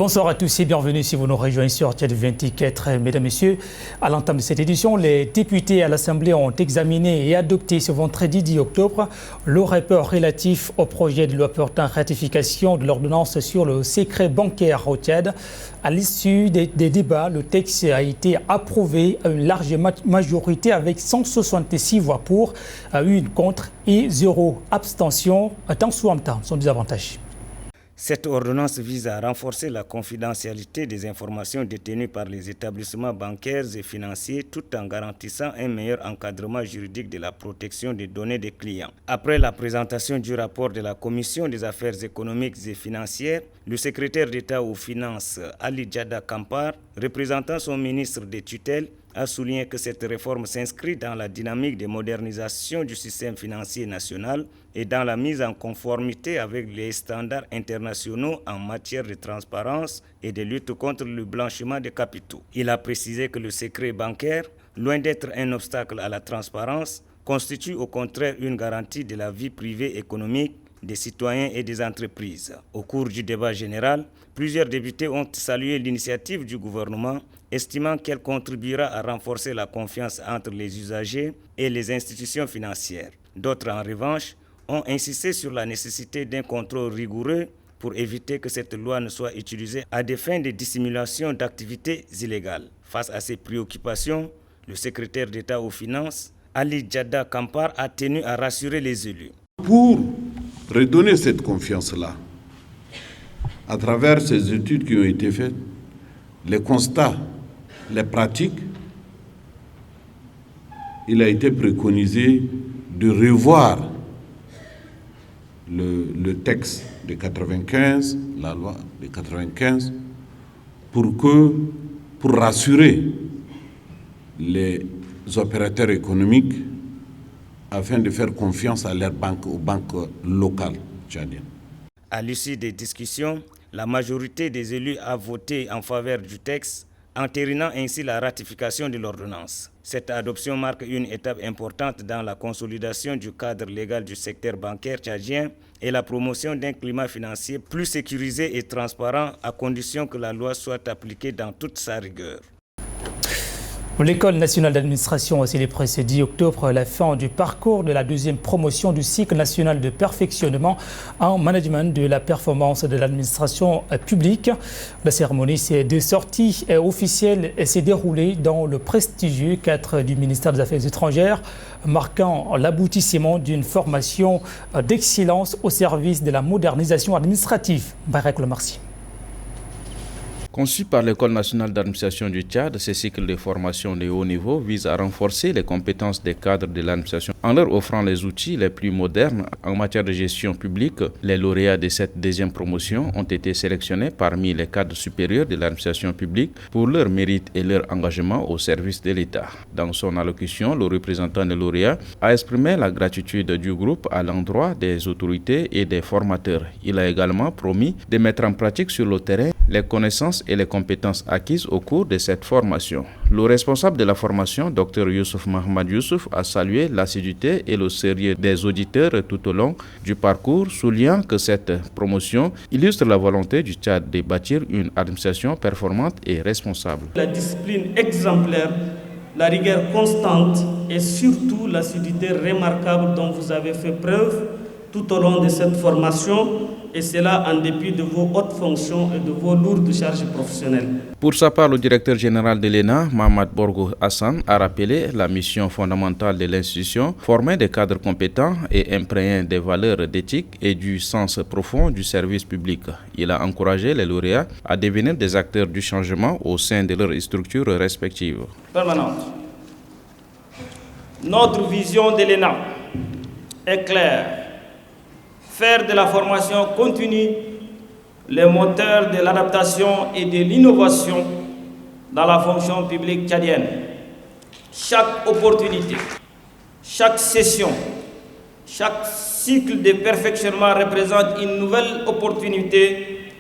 Bonsoir à tous et bienvenue si vous nous rejoignez sur Tchad 24. Mesdames, Messieurs, à l'entame de cette édition, les députés à l'Assemblée ont examiné et adopté ce vendredi 10 octobre le rapport relatif au projet de loi portant ratification de l'ordonnance sur le secret bancaire au Tchad. À l'issue des débats, le texte a été approuvé à une large majorité avec 166 voix pour, 1 contre et 0 abstention. Tant soit en temps, son désavantage. Cette ordonnance vise à renforcer la confidentialité des informations détenues par les établissements bancaires et financiers tout en garantissant un meilleur encadrement juridique de la protection des données des clients. Après la présentation du rapport de la Commission des affaires économiques et financières, le secrétaire d'État aux Finances, Ali Djada Kampar, représentant son ministre des tutelles, a souligné que cette réforme s'inscrit dans la dynamique de modernisation du système financier national et dans la mise en conformité avec les standards internationaux en matière de transparence et de lutte contre le blanchiment des capitaux. Il a précisé que le secret bancaire, loin d'être un obstacle à la transparence, constitue au contraire une garantie de la vie privée économique des citoyens et des entreprises. Au cours du débat général, plusieurs députés ont salué l'initiative du gouvernement, estimant qu'elle contribuera à renforcer la confiance entre les usagers et les institutions financières. D'autres, en revanche, ont insisté sur la nécessité d'un contrôle rigoureux pour éviter que cette loi ne soit utilisée à des fins de dissimulation d'activités illégales. Face à ces préoccupations, le secrétaire d'État aux Finances, Ali Djada Kampar, a tenu à rassurer les élus. Pour redonner cette confiance-là, à travers ces études qui ont été faites, les constats, les pratiques, il a été préconisé de revoir le texte de 95, la loi de 95, pour rassurer les opérateurs économiques afin de faire confiance à leurs banques, aux banques locales tchadiennes. À l'issue des discussions, la majorité des élus a voté en faveur du texte, entérinant ainsi la ratification de l'ordonnance. Cette adoption marque une étape importante dans la consolidation du cadre légal du secteur bancaire tchadien et la promotion d'un climat financier plus sécurisé et transparent à condition que la loi soit appliquée dans toute sa rigueur. L'École nationale d'administration a célébré ce 10 octobre la fin du parcours de la deuxième promotion du cycle national de perfectionnement en management de la performance de l'administration publique. La cérémonie de sortie officielle s'est déroulée dans le prestigieux cadre du ministère des Affaires étrangères, marquant l'aboutissement d'une formation d'excellence au service de la modernisation administrative. Barek Lemarcy. Conçu par l'École nationale d'administration du Tchad, ce cycle de formation de haut niveau vise à renforcer les compétences des cadres de l'administration en leur offrant les outils les plus modernes en matière de gestion publique. Les lauréats de cette deuxième promotion ont été sélectionnés parmi les cadres supérieurs de l'administration publique pour leur mérite et leur engagement au service de l'État. Dans son allocution, le représentant des lauréats a exprimé la gratitude du groupe à l'endroit des autorités et des formateurs. Il a également promis de mettre en pratique sur le terrain les connaissances et les compétences acquises au cours de cette formation. Le responsable de la formation, Dr Youssouf Mahamad Youssouf, a salué l'assiduité et le sérieux des auditeurs tout au long du parcours, soulignant que cette promotion illustre la volonté du Tchad de bâtir une administration performante et responsable. La discipline exemplaire, la rigueur constante et surtout l'assiduité remarquable dont vous avez fait preuve tout au long de cette formation, et cela en dépit de vos hautes fonctions et de vos lourdes charges professionnelles. Pour sa part, le directeur général de l'ENA, Mamad Borgo Hassan, a rappelé la mission fondamentale de l'institution, former des cadres compétents et imprégnés des valeurs d'éthique et du sens profond du service public. Il a encouragé les lauréats à devenir des acteurs du changement au sein de leurs structures respectives. Permanente. Notre vision de l'ENA est claire. Faire de la formation continue le moteur de l'adaptation et de l'innovation dans la fonction publique tchadienne. Chaque opportunité, chaque session, chaque cycle de perfectionnement représente une nouvelle opportunité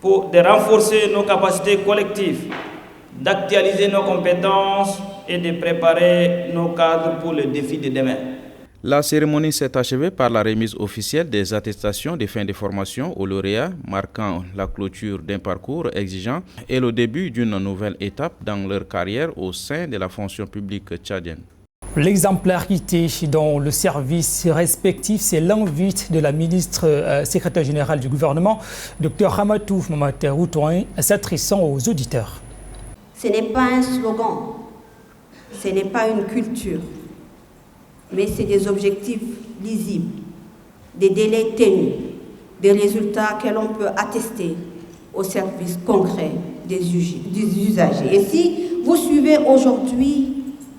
de renforcer nos capacités collectives, d'actualiser nos compétences et de préparer nos cadres pour le défi de demain. La cérémonie s'est achevée par la remise officielle des attestations de fin de formation aux lauréats, marquant la clôture d'un parcours exigeant et le début d'une nouvelle étape dans leur carrière au sein de la fonction publique tchadienne. L'exemplarité dans le service respectif, c'est l'envie de la ministre secrétaire générale du gouvernement, Dr Hamatou Mamaterou Touin, s'adressant aux auditeurs. Ce n'est pas un slogan, ce n'est pas une culture, mais c'est des objectifs lisibles, des délais tenus, des résultats que l'on peut attester au service concret des usagers. Et si vous suivez aujourd'hui,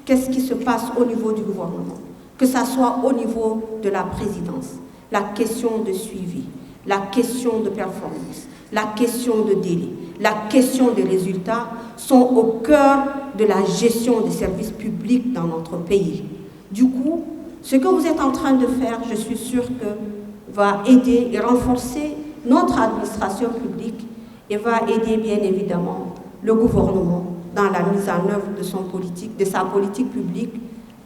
qu'est-ce qui se passe au niveau du gouvernement, que ce soit au niveau de la présidence, la question de suivi, la question de performance, la question de délai, la question des résultats sont au cœur de la gestion des services publics dans notre pays. Du coup, ce que vous êtes en train de faire, je suis sûre que va aider et renforcer notre administration publique et va aider bien évidemment le gouvernement dans la mise en œuvre de sa politique publique,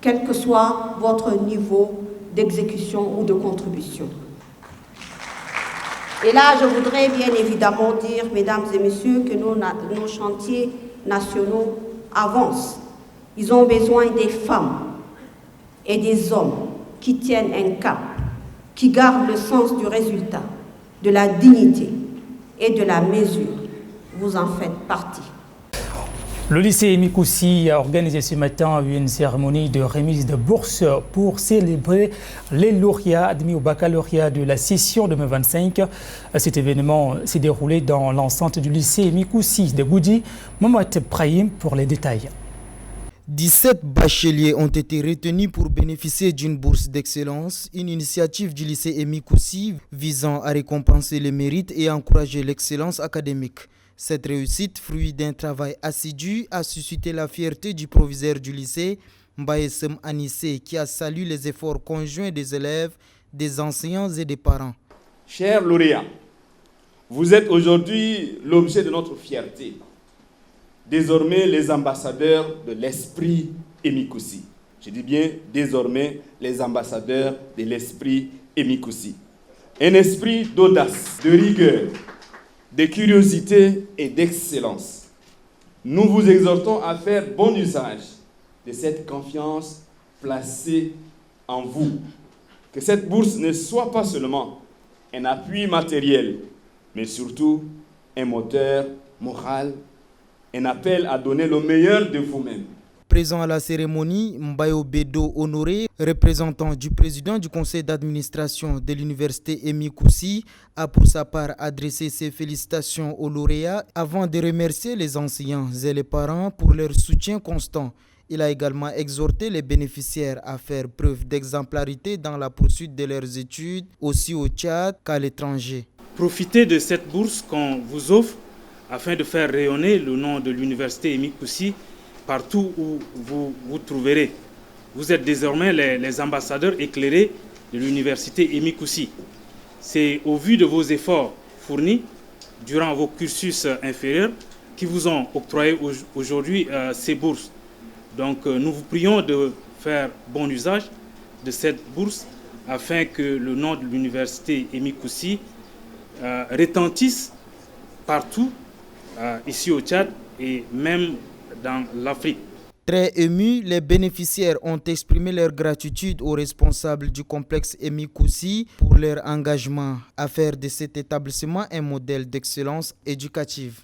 quel que soit votre niveau d'exécution ou de contribution. Et là, je voudrais bien évidemment dire, mesdames et messieurs, que nos chantiers nationaux avancent. Ils ont besoin des femmes et des hommes qui tiennent un cap, qui gardent le sens du résultat, de la dignité et de la mesure. Vous en faites partie. Le lycée Mikoussi a organisé ce matin une cérémonie de remise de bourse pour célébrer les lauréats admis au baccalauréat de la session 2025. Cet événement s'est déroulé dans l'enceinte du lycée Mikoussi de Goudi. Mohamed Brahim pour les détails. 17 bacheliers ont été retenus pour bénéficier d'une bourse d'excellence, une initiative du lycée Mikoussi visant à récompenser les mérites et encourager l'excellence académique. Cette réussite, fruit d'un travail assidu, a suscité la fierté du proviseur du lycée, Mbaïsem Anissé, qui a salué les efforts conjoints des élèves, des enseignants et des parents. Chers lauréats, vous êtes aujourd'hui l'objet de notre fierté. Désormais les ambassadeurs de l'esprit Mikoussi. Je dis bien désormais les ambassadeurs de l'esprit Mikoussi. Un esprit d'audace, de rigueur, de curiosité et d'excellence. Nous vous exhortons à faire bon usage de cette confiance placée en vous. Que cette bourse ne soit pas seulement un appui matériel, mais surtout un moteur moral, un appel à donner le meilleur de vous-même. Présent à la cérémonie, Mbayo Bedo Honoré, représentant du président du conseil d'administration de l'université Mikoussi, a pour sa part adressé ses félicitations aux lauréats avant de remercier les enseignants et les parents pour leur soutien constant. Il a également exhorté les bénéficiaires à faire preuve d'exemplarité dans la poursuite de leurs études, aussi au Tchad qu'à l'étranger. Profitez de cette bourse qu'on vous offre afin de faire rayonner le nom de l'université Mikoussi partout où vous vous trouverez. Vous êtes désormais les ambassadeurs éclairés de l'université Mikoussi. C'est au vu de vos efforts fournis durant vos cursus inférieurs qui vous ont octroyé aujourd'hui ces bourses. Donc nous vous prions de faire bon usage de cette bourse afin que le nom de l'université Mikoussi retentisse partout ici au Tchad et même dans l'Afrique. Très émus, les bénéficiaires ont exprimé leur gratitude aux responsables du complexe Mikoussi pour leur engagement à faire de cet établissement un modèle d'excellence éducative.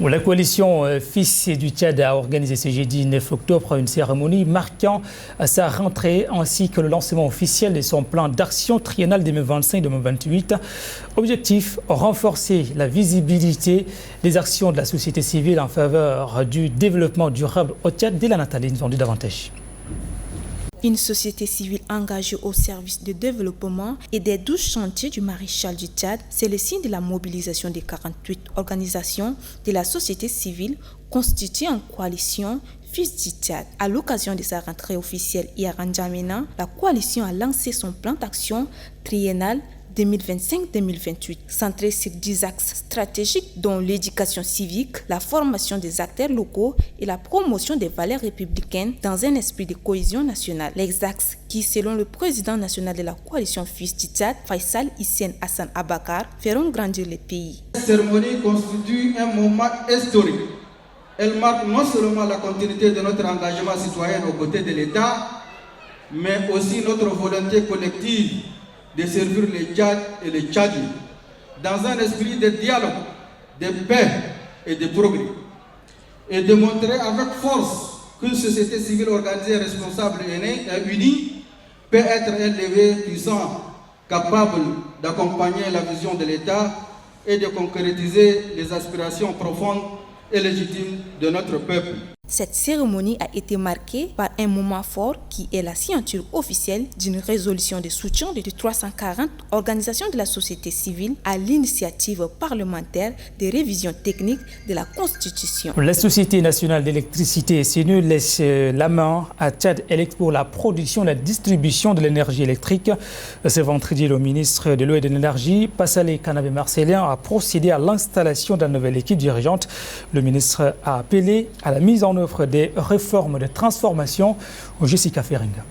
La coalition Fils du Tchad a organisé ce jeudi 9 octobre une cérémonie marquant sa rentrée ainsi que le lancement officiel de son plan d'action triennal 2025-2028. Objectif, renforcer la visibilité des actions de la société civile en faveur du développement durable au Tchad. Dès la Nathalie, nous en dit davantage. Une société civile engagée au service du développement et des 12 chantiers du maréchal du Tchad, c'est le signe de la mobilisation des 48 organisations de la société civile constituées en coalition Fils du Tchad. À l'occasion de sa rentrée officielle hier en N'Djamena, la coalition a lancé son plan d'action triennal 2025-2028, centré sur 10 axes stratégiques dont l'éducation civique, la formation des acteurs locaux et la promotion des valeurs républicaines dans un esprit de cohésion nationale. Les axes qui, selon le président national de la coalition Fils du Tchad, Faisal Hissène Hassan Abakar, feront grandir le pays. Cette cérémonie constitue un moment historique. Elle marque non seulement la continuité de notre engagement citoyen aux côtés de l'État, mais aussi notre volonté collective de servir le Tchad et les Tchadiens dans un esprit de dialogue, de paix et de progrès, et de montrer avec force qu'une société civile organisée, responsable et unie peut être un levier puissant, capable d'accompagner la vision de l'État et de concrétiser les aspirations profondes et légitime de notre peuple. Cette cérémonie a été marquée par un moment fort qui est la signature officielle d'une résolution de soutien de 340 organisations de la société civile à l'initiative parlementaire de révision technique de la Constitution. La Société nationale d'électricité SNE laisse la main à Tchad Elect pour la production et la distribution de l'énergie électrique. Ce vendredi, le ministre de l'Eau et de l'Énergie, Passalé Kanabé Marcellin, a procédé à l'installation d'une nouvelle équipe dirigeante. Le ministre a appelé à la mise en œuvre des réformes de transformation. Jessica Feringa.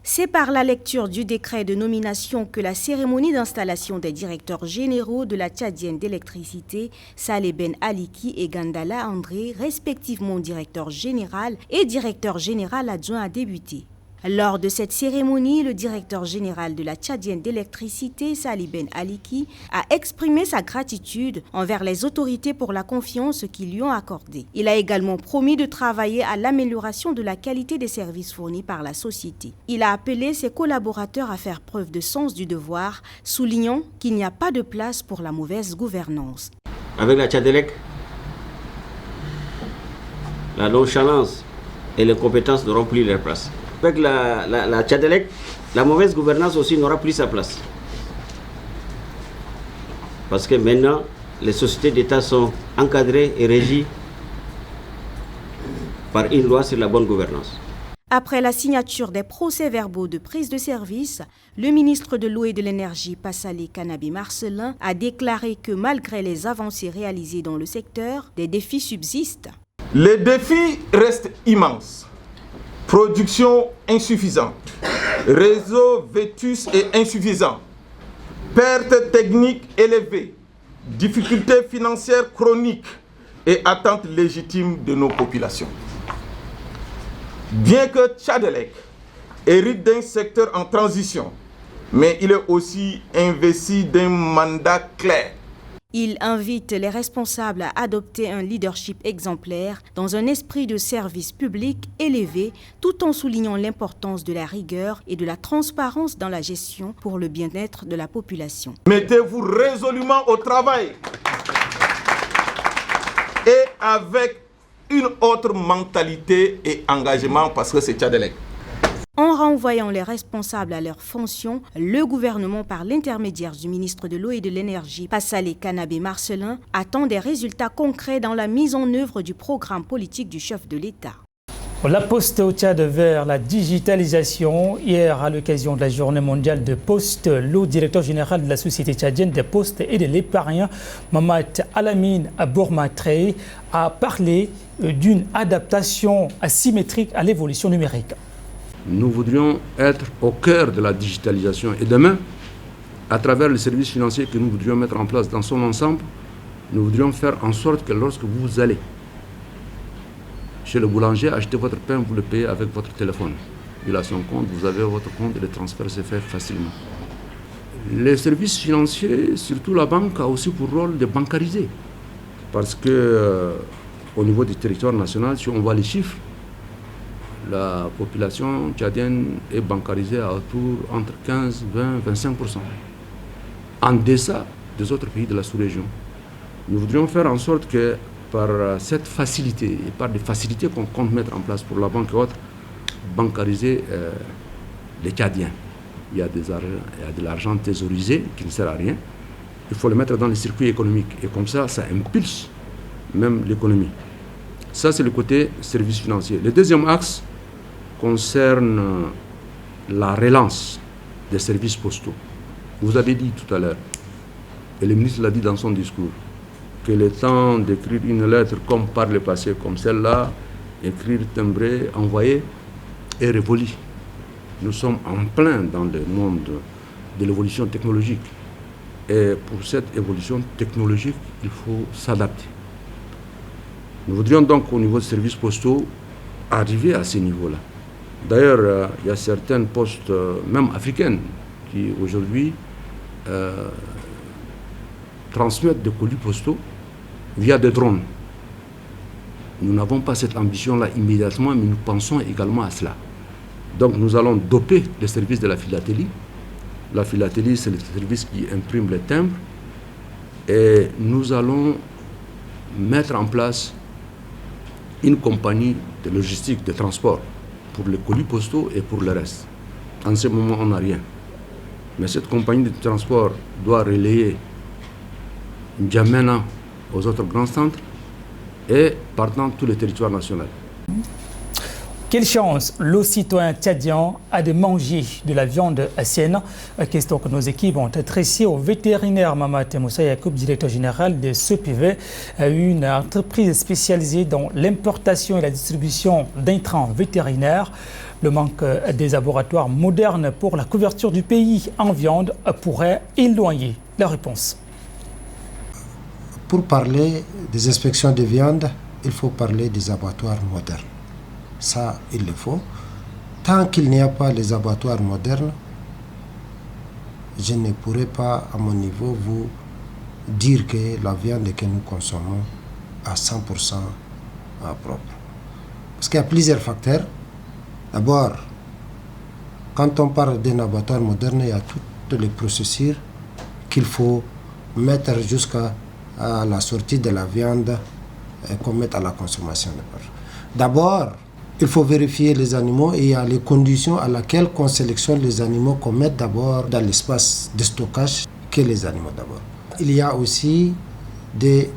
C'est par la lecture du décret de nomination que la cérémonie d'installation des directeurs généraux de la Tchadienne d'électricité, Saleh Ben Aliki et Gandala André, respectivement directeur général et directeur général adjoint, a débuté. Lors de cette cérémonie, le directeur général de la Tchadienne d'électricité, Saleh Ben Aliki, a exprimé sa gratitude envers les autorités pour la confiance qu'ils lui ont accordée. Il a également promis de travailler à l'amélioration de la qualité des services fournis par la société. Il a appelé ses collaborateurs à faire preuve de sens du devoir, soulignant qu'il n'y a pas de place pour la mauvaise gouvernance. Avec la Tchadelec, la nonchalance et les compétences n'auront plus leur place. Avec la Tchadelec, la mauvaise gouvernance aussi n'aura plus sa place. Parce que maintenant, les sociétés d'État sont encadrées et régies par une loi sur la bonne gouvernance. Après la signature des procès-verbaux de prise de service, le ministre de l'Eau et de l'Énergie, Passalé Kanabé Marcellin, a déclaré que malgré les avancées réalisées dans le secteur, des défis subsistent. Les défis restent immenses. Production insuffisante, réseau vétuste et insuffisant, pertes techniques élevées, difficultés financières chroniques et attentes légitimes de nos populations. Bien que Tchadelec hérite d'un secteur en transition, mais il est aussi investi d'un mandat clair. Il invite les responsables à adopter un leadership exemplaire dans un esprit de service public élevé, tout en soulignant l'importance de la rigueur et de la transparence dans la gestion pour le bien-être de la population. Mettez-vous résolument au travail et avec une autre mentalité et engagement parce que c'est Tchadelec. En renvoyant les responsables à leurs fonctions, le gouvernement, par l'intermédiaire du ministre de l'Eau et de l'Énergie, Passalé Kanabé Marcellin, attend des résultats concrets dans la mise en œuvre du programme politique du chef de l'État. La Poste au Tchad vers la digitalisation. Hier, à l'occasion de la journée mondiale de Poste, le directeur général de la Société tchadienne des Postes et de l'Épargne, Mamad Alamine Bourmatrey, a parlé d'une adaptation asymétrique à l'évolution numérique. Nous voudrions être au cœur de la digitalisation et demain, à travers les services financiers que nous voudrions mettre en place dans son ensemble, nous voudrions faire en sorte que lorsque vous allez chez le boulanger acheter votre pain, vous le payez avec votre téléphone. Il a son compte, vous avez votre compte et le transfert se fait facilement. Les services financiers, surtout la banque, a aussi pour rôle de bancariser. Parce que au niveau du territoire national, si on voit les chiffres, la population tchadienne est bancarisée à autour entre 15, 20, 25%. En deçà des autres pays de la sous-région. Nous voudrions faire en sorte que par cette facilité, et par des facilités qu'on compte mettre en place pour la banque et autres, bancariser les Tchadiens. Il y a de l'argent thésaurisé qui ne sert à rien. Il faut le mettre dans les circuits économiques. Et comme ça impulse même l'économie. Ça, c'est le côté services financiers. Le deuxième axe concerne la relance des services postaux. Vous avez dit tout à l'heure, et le ministre l'a dit dans son discours, que le temps d'écrire une lettre comme par le passé, comme celle-là, écrire, timbrer, envoyer, est révolu. Nous sommes en plein dans le monde de l'évolution technologique. Et pour cette évolution technologique, il faut s'adapter. Nous voudrions donc, au niveau des services postaux, arriver à ce niveau-là. D'ailleurs, il y a certaines postes, même africaines, qui aujourd'hui transmettent des colis postaux via des drones. Nous n'avons pas cette ambition-là immédiatement, mais nous pensons également à cela. Donc nous allons doper les services de la philatélie. La philatélie, c'est le service qui imprime les timbres. Et nous allons mettre en place une compagnie de logistique, de transport, pour les colis postaux et pour le reste. En ce moment, on n'a rien. Mais cette compagnie de transport doit relayer N'Djamena aux autres grands centres et partant tous les territoires nationaux. Quelle chance le citoyen tchadien a de manger de la viande saine? Question que nos équipes ont adressée au vétérinaire Mamat Moussa Yacoub, directeur général de CEPIV, une entreprise spécialisée dans l'importation et la distribution d'intrants vétérinaires. Le manque des laboratoires modernes pour la couverture du pays en viande pourrait éloigner la réponse. Pour parler des inspections de viande, il faut parler des abattoirs modernes. Ça, il le faut. Tant qu'il n'y a pas les abattoirs modernes, je ne pourrais pas, à mon niveau, vous dire que la viande que nous consommons à 100% propre. Parce qu'il y a plusieurs facteurs. D'abord, quand on parle d'un abattoir moderne, il y a toutes les procédures qu'il faut mettre jusqu'à la sortie de la viande qu'on mette à la consommation. D'abord, il faut vérifier les animaux et il y a les conditions à laquelle on sélectionne les animaux qu'on met d'abord dans l'espace de stockage que les animaux d'abord. Il y a aussi des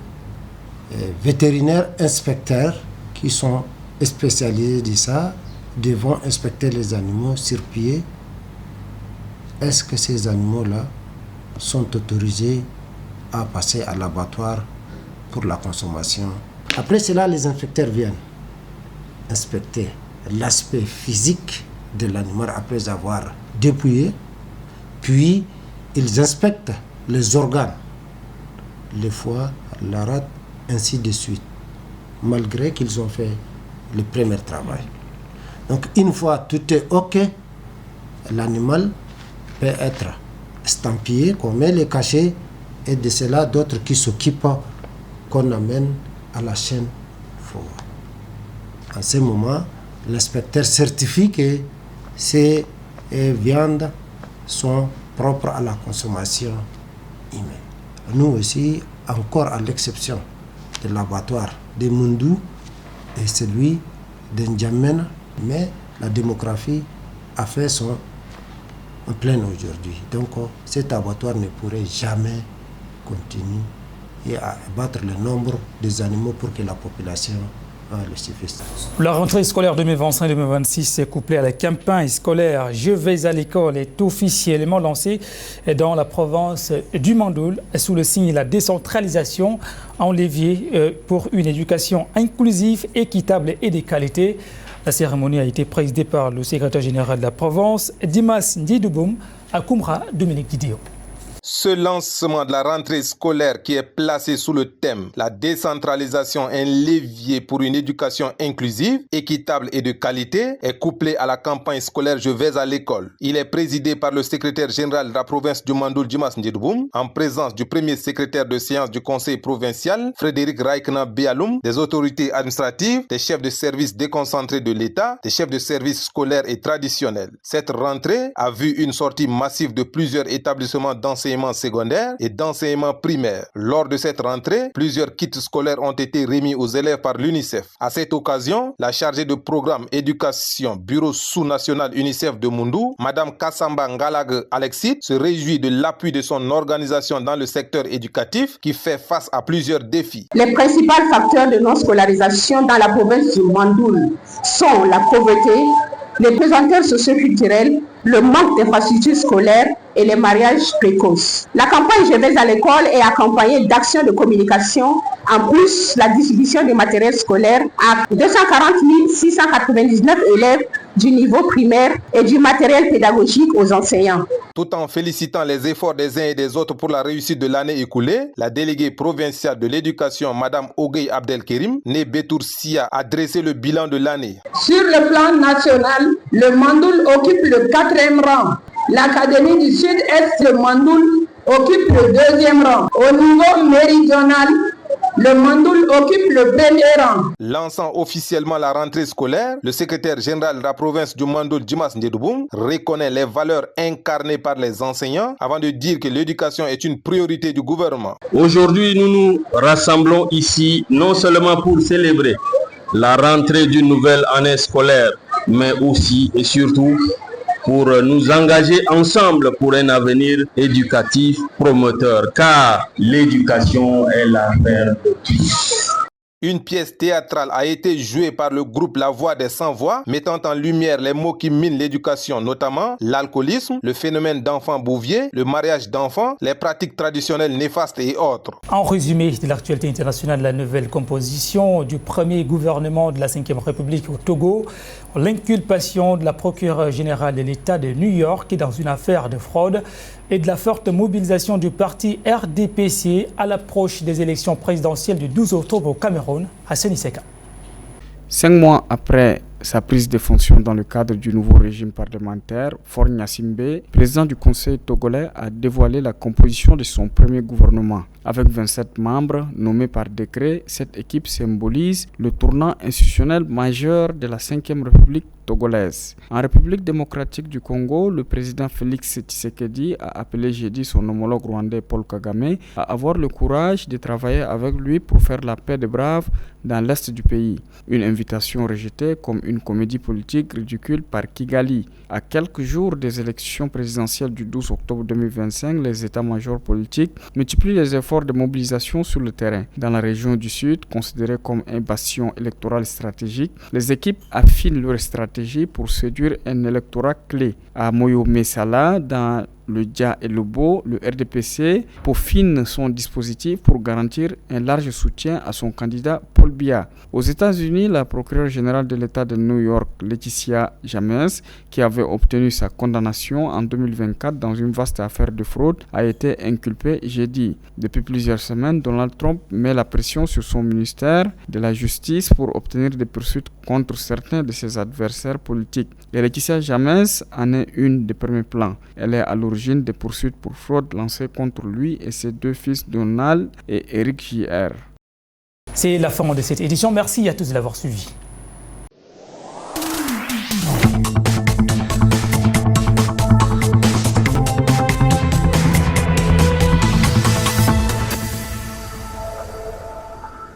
vétérinaires inspecteurs qui sont spécialisés de ça, devront inspecter les animaux sur pied. Est-ce que ces animaux-là sont autorisés à passer à l'abattoir pour la consommation? Après cela, les inspecteurs viennent inspecter l'aspect physique de l'animal après avoir dépouillé, puis ils inspectent les organes, le foie, la rate, ainsi de suite, malgré qu'ils ont fait le premier travail. Donc une fois tout est OK, l'animal peut être estampillé, qu'on met les cachets, et de cela d'autres qui s'occupent, qu'on amène à la chaîne froide. En ce moment, l'inspecteur certifie que ces viandes sont propres à la consommation humaine. Nous aussi, encore à l'exception de l'abattoir de Mundou et celui de N'Djamena, mais la démographie a fait son plein aujourd'hui. Donc cet abattoir ne pourrait jamais continuer et abattre le nombre des animaux pour que la population le suffise. La rentrée scolaire 2025-2026 est couplée à la campagne scolaire Je vais à l'école est officiellement lancée dans la province du Mandoul sous le signe de la décentralisation en levier pour une éducation inclusive, équitable et de qualité. La cérémonie a été présidée par le secrétaire général de la province, Dimas Ndidoboum, à Koumra, Dominique Didio. Ce lancement de la rentrée scolaire qui est placé sous le thème « La décentralisation, un levier pour une éducation inclusive, équitable et de qualité » est couplé à la campagne scolaire « Je vais à l'école ». Il est présidé par le secrétaire général de la province du Mandoul, Dimas Ndidoboum, en présence du premier secrétaire de séance du conseil provincial, Frédéric Raikna Bialoum, des autorités administratives, des chefs de services déconcentrés de l'État, des chefs de services scolaires et traditionnels. Cette rentrée a vu une sortie massive de plusieurs établissements d'enseignement secondaire et d'enseignement primaire. Lors de cette rentrée, plusieurs kits scolaires ont été remis aux élèves par l'UNICEF. À cette occasion, la chargée de programme éducation bureau sous-national UNICEF de Mundou, Madame Kassamba Ngalag Alexis, se réjouit de l'appui de son organisation dans le secteur éducatif qui fait face à plusieurs défis. Les principaux facteurs de non-scolarisation dans la province du Mandoul sont la pauvreté, les pesanteurs socio-culturelles, le manque d'infrastructures scolaires et les mariages précoces. La campagne Je vais à l'école est accompagnée d'actions de communication. En plus, la distribution du matériel scolaire à 240 699 élèves du niveau primaire et du matériel pédagogique aux enseignants. Tout en félicitant les efforts des uns et des autres pour la réussite de l'année écoulée, la déléguée provinciale de l'éducation, Mme Ogey Abdelkerim, née Betour Sia, a dressé le bilan de l'année. Sur le plan national, le Mandoul occupe le 4e rang. L'Académie du Sud-Est de Mandoul occupe le 2e rang. Au niveau méridional, le Mandoul occupe le 1er rang. Lançant officiellement la rentrée scolaire, le secrétaire général de la province du Mandoul, Djimas Ndédouboum, reconnaît les valeurs incarnées par les enseignants avant de dire que l'éducation est une priorité du gouvernement. Aujourd'hui, nous nous rassemblons ici non seulement pour célébrer la rentrée d'une nouvelle année scolaire, mais aussi et surtout pour nous engager ensemble pour un avenir éducatif promoteur, car l'éducation est l'affaire de tous. Une pièce théâtrale a été jouée par le groupe La Voix des Sans-Voix, mettant en lumière les maux qui minent l'éducation, notamment l'alcoolisme, le phénomène d'enfants bouviers, le mariage d'enfants, les pratiques traditionnelles néfastes et autres. En résumé de l'actualité internationale, la nouvelle composition du premier gouvernement de la Ve République au Togo, l'inculpation de la procureure générale de l'État de New York dans une affaire de fraude et de la forte mobilisation du parti RDPC à l'approche des élections présidentielles du 12 octobre au Cameroun, à Seniseka. 5 mois après sa prise de fonction dans le cadre du nouveau régime parlementaire, Faure Gnassingbé, président du Conseil togolais, a dévoilé la composition de son premier gouvernement. Avec 27 membres nommés par décret, cette équipe symbolise le tournant institutionnel majeur de la Ve République togolaise. En République démocratique du Congo, le président Félix Tshisekedi a appelé jeudi son homologue rwandais Paul Kagame à avoir le courage de travailler avec lui pour faire la paix des braves dans l'est du pays. Une invitation rejetée comme une comédie politique ridicule par Kigali. À quelques jours des élections présidentielles du 12 octobre 2025, les états-majors politiques multiplient les efforts de mobilisation sur le terrain. Dans la région du Sud, considérée comme un bastion électoral stratégique, les équipes affinent leur stratégie pour séduire un électorat clé. À Moyo-Messala, dans le Dia et le Beau, le RDPC peaufine son dispositif pour garantir un large soutien à son candidat Paul Biya. Aux États-Unis, la procureure générale de l'État de New York, Laetitia James, qui avait obtenu sa condamnation en 2024 dans une vaste affaire de fraude, a été inculpée jeudi. Depuis plusieurs semaines, Donald Trump met la pression sur son ministère de la Justice pour obtenir des poursuites contre certains de ses adversaires politiques. Et Laetitia James en est une des premiers plans. Elle est à l'origine des poursuites pour fraude lancées contre lui et ses 2 fils Donald et Eric J.R. C'est la fin de cette édition. Merci à tous de l'avoir suivi.